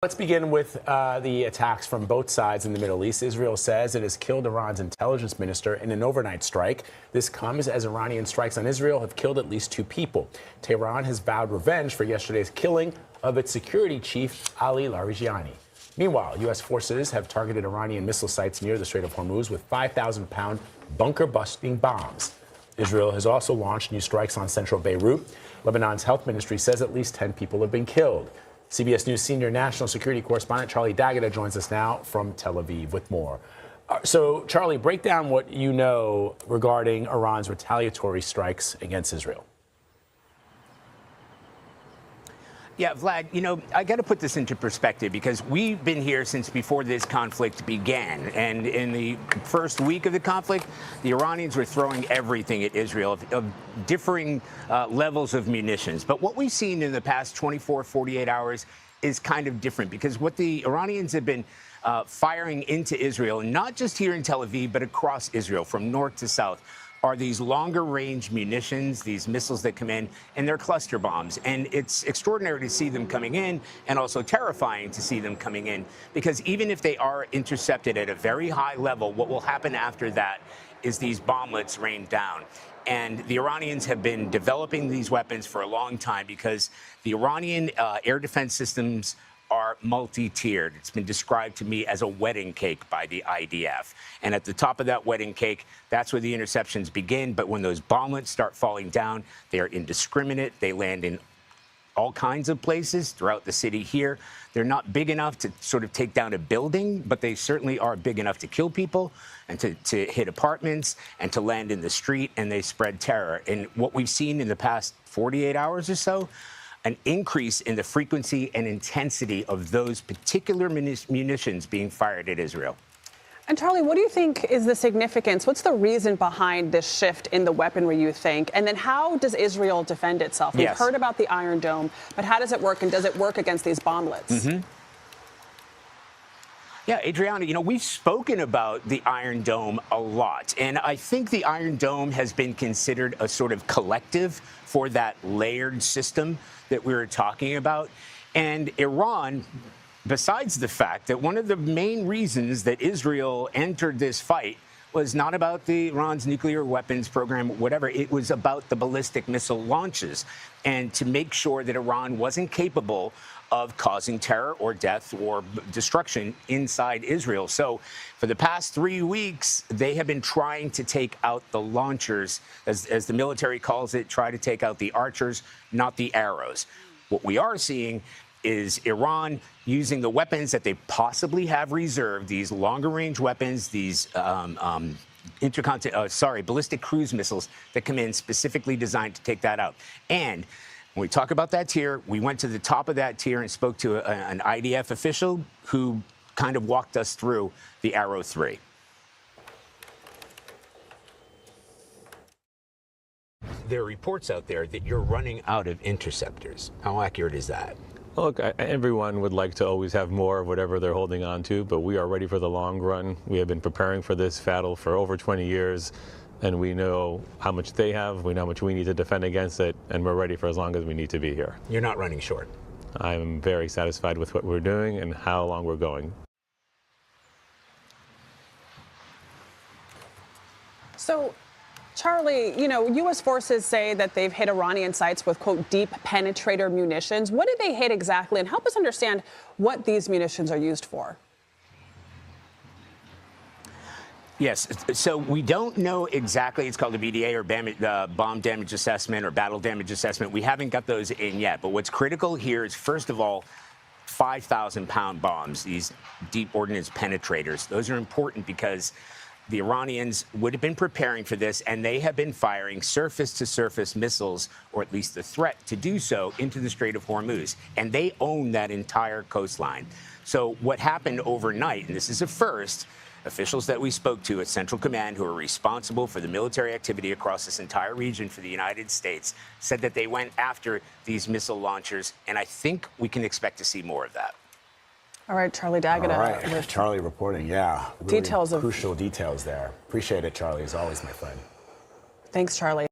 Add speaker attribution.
Speaker 1: Let's begin with the attacks from both sides in the Middle East. Israel says it has killed Iran's intelligence minister in an overnight strike. This comes as Iranian strikes on Israel have killed at least 2 people. Tehran has vowed revenge for yesterday's killing of its security chief, Ali Larijani. Meanwhile, U.S. forces have targeted Iranian missile sites near the Strait of Hormuz with 5,000-pound bunker-busting bombs. Israel has also launched new strikes on central Beirut. Lebanon's health ministry says at least 10 people have been killed. CBS News senior national security correspondent Charlie D'Agata joins us now from Tel Aviv with more. So, Charlie, break down what you know regarding Iran's retaliatory strikes against Israel.
Speaker 2: Yeah, Vlad, you know, I got to put this into perspective because we've been here since before this conflict began. And in the first week of the conflict, the Iranians were throwing everything at Israel of differing levels of munitions. But what we've seen in the past 24, 48 hours is kind of different because what the Iranians have been firing into Israel, not just here in Tel Aviv, but across Israel from north to south, are these longer range munitions, these missiles that come in, and they're cluster bombs. And it's extraordinary to see them coming in and also terrifying to see them coming in because even if they are intercepted at a very high level, what will happen after that is these bomblets rain down. And the Iranians have been developing these weapons for a long time because the Iranian air defense systems are multi-tiered. It's been described to me as a wedding cake by the IDF. And at the top of that wedding cake, that's where the interceptions begin. But when those bomblets start falling down, they are indiscriminate. They land in all kinds of places throughout the city here. They're not big enough to sort of take down a building, but they certainly are big enough to kill people and to hit apartments and to land in the street, and they spread terror. And what we've seen in the past 48 hours or so, an increase in the frequency and intensity of those particular munitions being fired at Israel.
Speaker 3: And Charlie, what do you think is the significance? What's the reason behind this shift in the weaponry, you think? And then how does Israel defend itself? We've heard about the Iron Dome, but how does it work, and does it work against these bomblets?
Speaker 2: Yeah, Adriana, you know, we've spoken about the Iron Dome a lot, and I think the Iron Dome has been considered a sort of collective for that layered system that we were talking about. And Iran, besides the fact that one of the main reasons that Israel entered this fight was not about Iran's nuclear weapons program, whatever. It was about the ballistic missile launches and to make sure that Iran wasn't capable of causing terror or death or destruction inside Israel. So for the past 3 weeks, they have been trying to take out the launchers, as the military calls it, try to take out the archers, not the arrows. What we are seeing is Iran using the weapons that they possibly have reserved, these longer range weapons, these ballistic cruise missiles that come in specifically designed to take that out. And when we talk about that tier, we went to the top of that tier and spoke to an IDF official who kind of walked us through the Arrow 3. There are reports out there that you're running out of interceptors. How accurate is that?
Speaker 4: Look, everyone would like to always have more of whatever they're holding on to, but we are ready for the long run. We have been preparing for this battle for over 20 years, and we know how much they have, we know how much we need to defend against it, and we're ready for as long as we need to be here.
Speaker 2: You're not running short.
Speaker 4: I'm very satisfied with what we're doing and how long we're going.
Speaker 3: So, Charlie, you know, U.S. forces say that they've hit Iranian sites with, quote, deep penetrator munitions. What did they hit exactly? And help us understand what these munitions are used for.
Speaker 2: Yes. So we don't know exactly. It's called a BDA or bomb damage assessment or battle damage assessment. We haven't got those in yet. But what's critical here is, first of all, 5,000-pound bombs, these deep ordnance penetrators. Those are important because the Iranians would have been preparing for this, and they have been firing surface-to-surface missiles, or at least the threat to do so, into the Strait of Hormuz. And they own that entire coastline. So what happened overnight, and this is a first, officials that we spoke to at Central Command who are responsible for the military activity across this entire region for the United States said that they went after these missile launchers, and I think we can expect to see more of that.
Speaker 3: All right, Charlie D'Agata.
Speaker 1: All right, Charlie reporting, yeah. Really
Speaker 3: Details of
Speaker 1: crucial details there. Appreciate it, Charlie, as always, my friend.
Speaker 3: Thanks, Charlie.